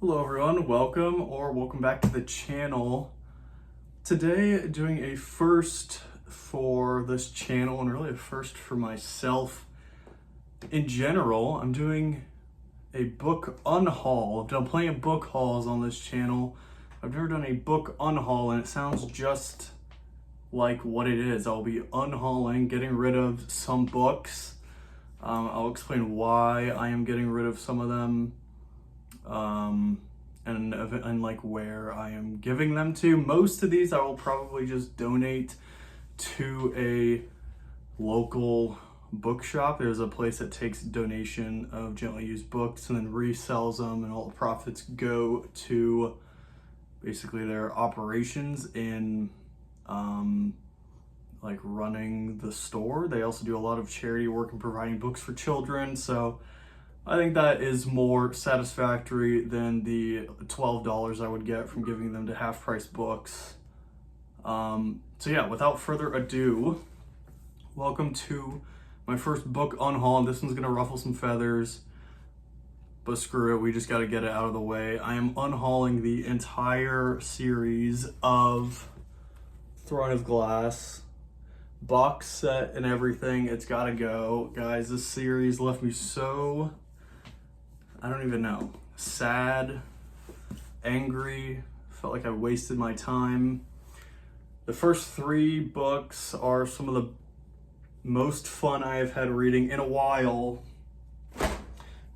Hello everyone, welcome back to the channel. Today doing a first for this channel and really a first for myself in general. I'm doing a book unhaul. I've done plenty of book hauls on this channel. I've never done a book unhaul and it sounds just like what it is. I'll be unhauling, getting rid of some books. I'll explain why I am getting rid of some of them. And like where I am giving them to. Most of these I will probably just donate to a local bookshop. There's a place that takes donation of gently used books and then resells them, and all the profits go to basically their operations in like running the store. They also do a lot of charity work and providing books for children, so I think that is more satisfactory than the $12 I would get from giving them to Half Price Books. So yeah, without further ado, welcome to my first book unhaul. This one's gonna ruffle some feathers, but screw it, we just gotta get it out of the way. I am unhauling the entire series of Throne of Glass. Box set and everything, it's gotta go. Guys, this series left me so, I don't even know, sad, angry, felt like I wasted my time. The first 3 books are some of the most fun I have had reading in a while.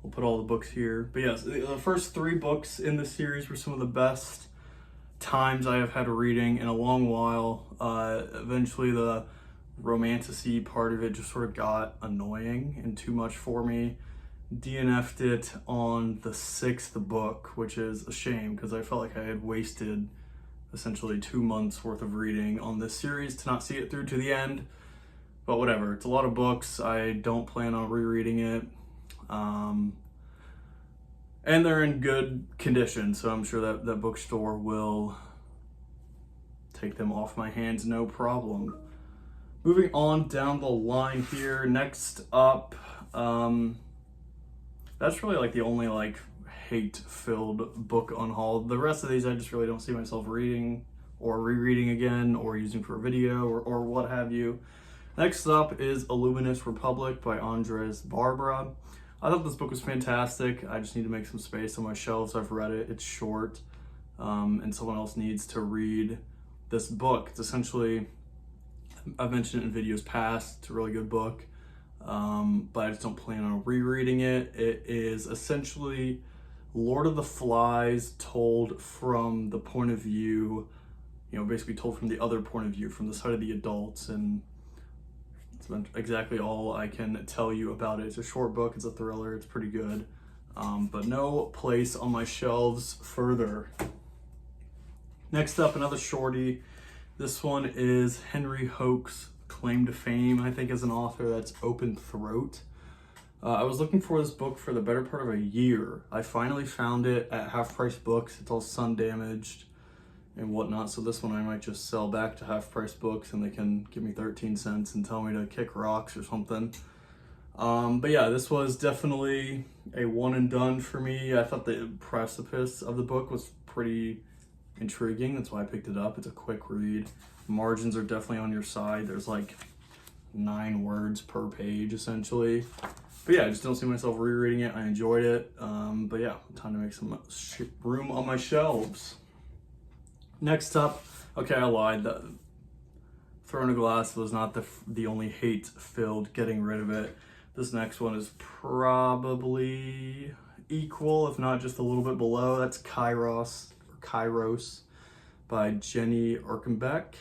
We'll put all the books here. But yes, the first 3 books in the series were some of the best times I have had reading in a long while. Eventually the romantic-y part of it just sort of got annoying and too much for me. DNF'd it on the 6th book, which is a shame because I felt like I had wasted essentially 2 months worth of reading on this series to not see it through to the end. But whatever, it's a lot of books. I don't plan on rereading it. And they're in good condition, so I'm sure that that bookstore will take them off my hands, no problem. Moving on down the line here, next up, that's really like the only like hate-filled book unhaul. The rest of these I just really don't see myself reading or rereading again or using for a video or what have you. Next up is A Luminous Republic by Andres Barbera. I thought this book was fantastic. I just need to make some space on my shelves. I've read it, it's short, and someone else needs to read this book. It's essentially, I've mentioned it in videos past, it's a really good book. But I just don't plan on rereading it. It is essentially Lord of the Flies told from the point of view, basically told from the other point of view, from the side of the adults, and it's exactly all I can tell you about it. It's a short book, it's a thriller, it's pretty good, but no place on my shelves further. Next up, another shorty. This one is Henry Hoke's claim to fame, I think, as an author. That's Open Throat. I was looking for this book for the better part of a year. I finally found it at Half Price Books. It's all sun damaged and whatnot, so this one I might just sell back to Half Price Books and they can give me 13 cents and tell me to kick rocks or something. But yeah, this was definitely a one and done for me. I thought the precipice of the book was pretty intriguing. That's why I picked it up. It's a quick read. Margins are definitely on your side. There's like 9 words per page essentially. But yeah, I just don't see myself rereading it. I enjoyed it. But yeah, time to make some room on my shelves. Next up, okay, I lied. The Throne of Glass was not the only hate-filled getting rid of it. This next one is probably equal, if not just a little bit below. That's Kairos by Jenny Erpenbeck.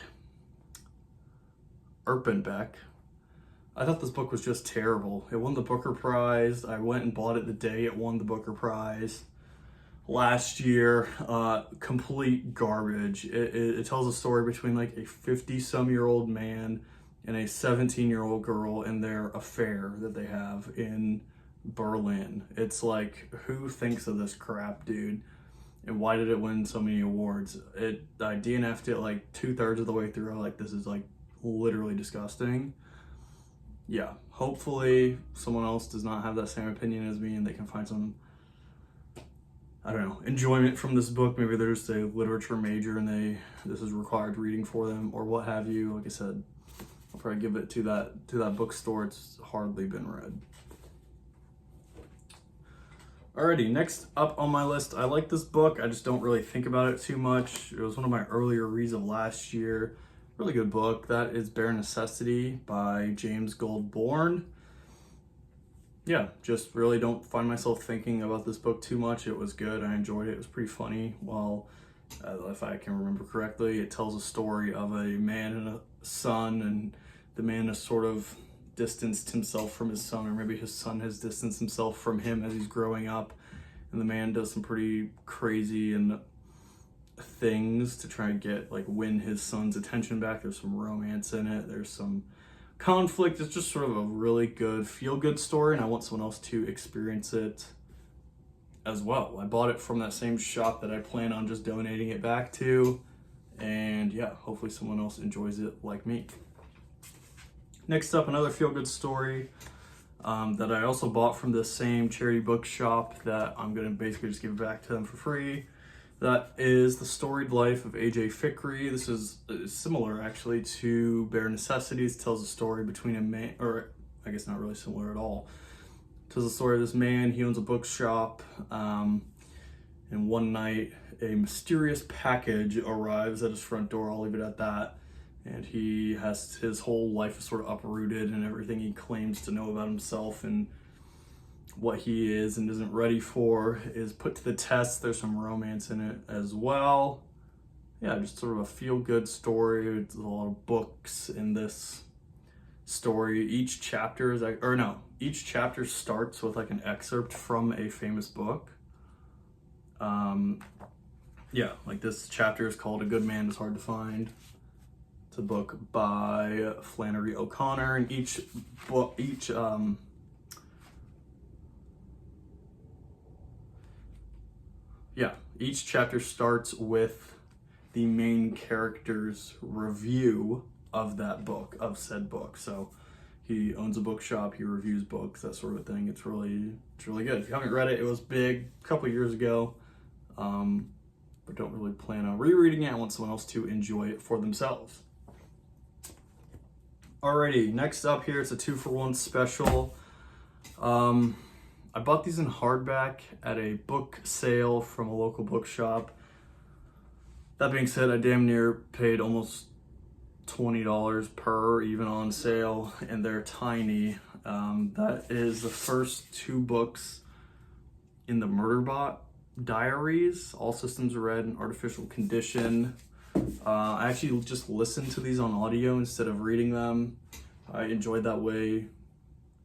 I thought this book was just terrible. It won the Booker Prize. I went and bought it the day it won the Booker Prize last year. Complete garbage. It tells a story between like a 50-some-year-old man and a 17-year-old girl and their affair that they have in Berlin. It's like, who thinks of this crap, dude? And why did it win so many awards? I DNF'd it like 2/3 of the way through. Like, this is like literally disgusting. Yeah, hopefully someone else does not have that same opinion as me and they can find some I don't know, enjoyment from this book. Maybe they're just a literature major and this is required reading for them, or what have you. Like I said, I'll probably give it to that bookstore. It's hardly been read. Alrighty, next up on my list, I like this book. I just don't really think about it too much. It was one of my earlier reads of last year. Really good book. That is Bare Necessity by James Goldborn. Yeah, just really don't find myself thinking about this book too much. It was good. I enjoyed it. It was pretty funny. Well, if I can remember correctly, it tells a story of a man and a son, and the man has sort of distanced himself from his son, or maybe his son has distanced himself from him as he's growing up, and the man does some pretty crazy and things to try and win his son's attention back. There's some romance in it. There's some conflict. It's just sort of a really good feel-good story, and I want someone else to experience it as well. I bought it from that same shop that I plan on just donating it back to, and yeah, hopefully someone else enjoys it like me. Next up, another feel-good story that I also bought from the same charity bookshop that I'm going to basically just give it back to them for free. That is The Storied Life of A.J. Fikry. This is similar, actually, to Bare Necessities. It tells a story between a man, or I guess not really similar at all. It tells the story of this man. He owns a bookshop, and one night a mysterious package arrives at his front door. I'll leave it at that. And he has his whole life is sort of uprooted, and everything he claims to know about himself and what he is and isn't ready for is put to the test. There's some romance in it as well. Yeah, just sort of a feel-good story. There's a lot of books in this story. Each chapter each chapter starts with like an excerpt from a famous book. Yeah, like this chapter is called A Good Man is Hard to Find. It's a book by Flannery O'Connor, and each chapter starts with the main character's review of that book, of said book. So he owns a bookshop, he reviews books, that sort of thing. It's really good. If you haven't read it, it was big a couple years ago, but don't really plan on rereading it. I want someone else to enjoy it for themselves. Alrighty, next up here, it's a 2-for-1 special. I bought these in hardback at a book sale from a local bookshop. That being said, I damn near paid almost $20 per, even on sale, and they're tiny. That is the first 2 books in the Murderbot Diaries, All Systems Red and Artificial Condition. I actually just listened to these on audio instead of reading them. I enjoyed that way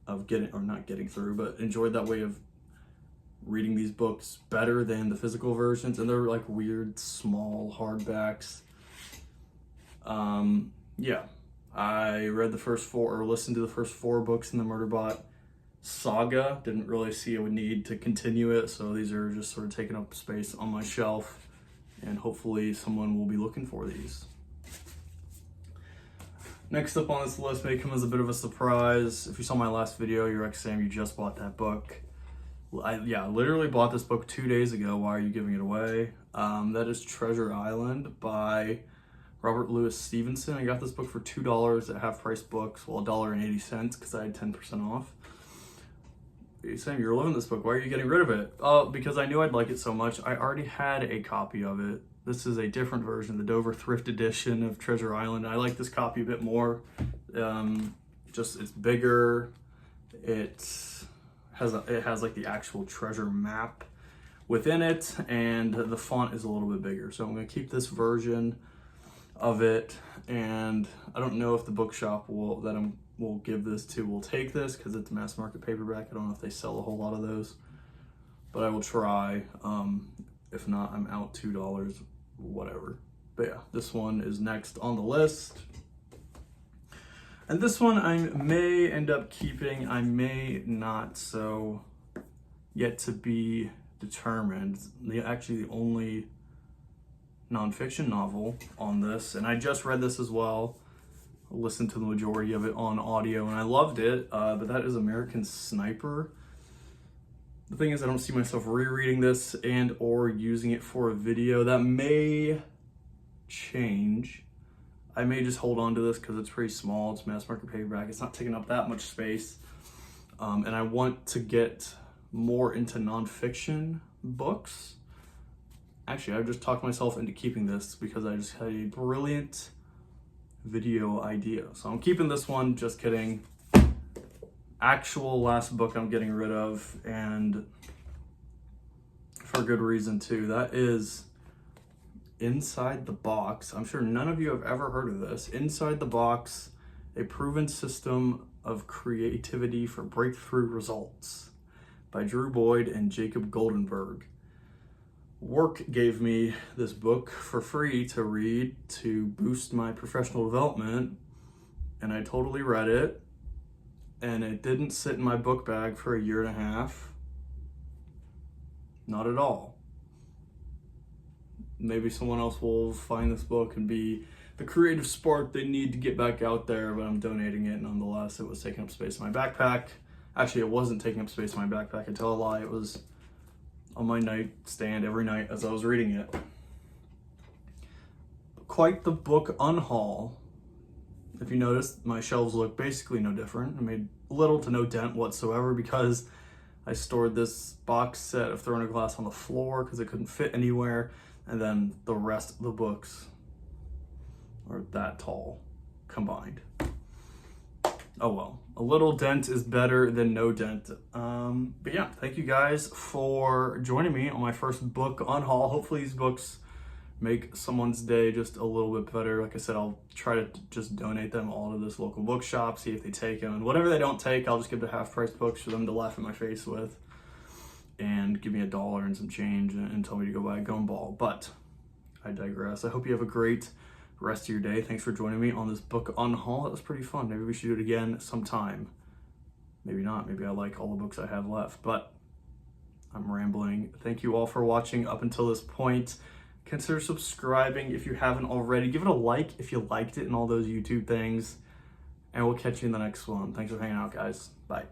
of enjoyed that way of reading these books better than the physical versions, and they're like weird small hardbacks. Yeah, I read the first 4, or listened to the first 4 books in the Murderbot saga. Didn't really see a need to continue it, so these are just sort of taking up space on my shelf, and hopefully someone will be looking for these. Next up on this list may come as a bit of a surprise. If you saw my last video, you're like, Sam, you just bought that book. I literally bought this book 2 days ago. Why are you giving it away? That is Treasure Island by Robert Louis Stevenson. I got this book for $2 at Half Price Books, well, $1.80 because I had 10% off. Hey, Sam, you're loving this book. Why are you getting rid of it? Because I knew I'd like it so much. I already had a copy of it. This is a different version, the Dover Thrift Edition of Treasure Island. I like this copy a bit more. It's bigger. It has like the actual treasure map within it, and the font is a little bit bigger. So I'm going to keep this version of it, and I don't know if the bookshop will give this to will take this because it's a mass market paperback. I don't know if they sell a whole lot of those, but I will try. If not, I'm out $2, whatever. But yeah, this one is next on the list. And this one I may end up keeping, I may not, so yet to be determined. Actually the only nonfiction novel on this, and I just read this as well. I listened to the majority of it on audio and I loved it, but that is American Sniper. The thing is, I don't see myself rereading this and or using it for a video. That may change. I may just hold on to this because it's pretty small. It's mass market paperback. It's not taking up that much space. And I want to get more into nonfiction books. Actually, I've just talked myself into keeping this because I just had a brilliant video idea. So I'm keeping this one, just kidding. Actual last book I'm getting rid of, and for good reason too. That is Inside the Box. I'm sure none of you have ever heard of this. Inside the Box, a proven system of creativity for breakthrough results by Drew Boyd and Jacob Goldenberg. Work gave me this book for free to read to boost my professional development, and I totally read it, and it didn't sit in my book bag for a year and a half. Not at all. Maybe someone else will find this book and be the creative spark they need to get back out there, but I'm donating it nonetheless. It was taking up space in my backpack. Actually, it wasn't taking up space in my backpack. I tell a lie. It was on my nightstand every night as I was reading it. Quite the book unhaul. If you notice, my shelves look basically no different. I made little to no dent whatsoever because I stored this box set of Throne of Glass on the floor because it couldn't fit anywhere, and then the rest of the books are that tall combined. Oh well, a little dent is better than no dent. But yeah, thank you guys for joining me on my first book unhaul. Hopefully these books make someone's day just a little bit better. Like I said, I'll try to just donate them all to this local bookshop, see if they take them. And whatever they don't take, I'll just give the half-price books for them to laugh in my face with and give me $1 and some change and tell me to go buy a gumball. But I digress. I hope you have a great rest of your day. Thanks for joining me on this book unhaul. That was pretty fun. Maybe we should do it again sometime. Maybe not. Maybe I like all the books I have left, but I'm rambling. Thank you all for watching up until this point. Consider subscribing if you haven't already. Give it a like if you liked it and all those YouTube things. And we'll catch you in the next one. Thanks for hanging out, guys. Bye.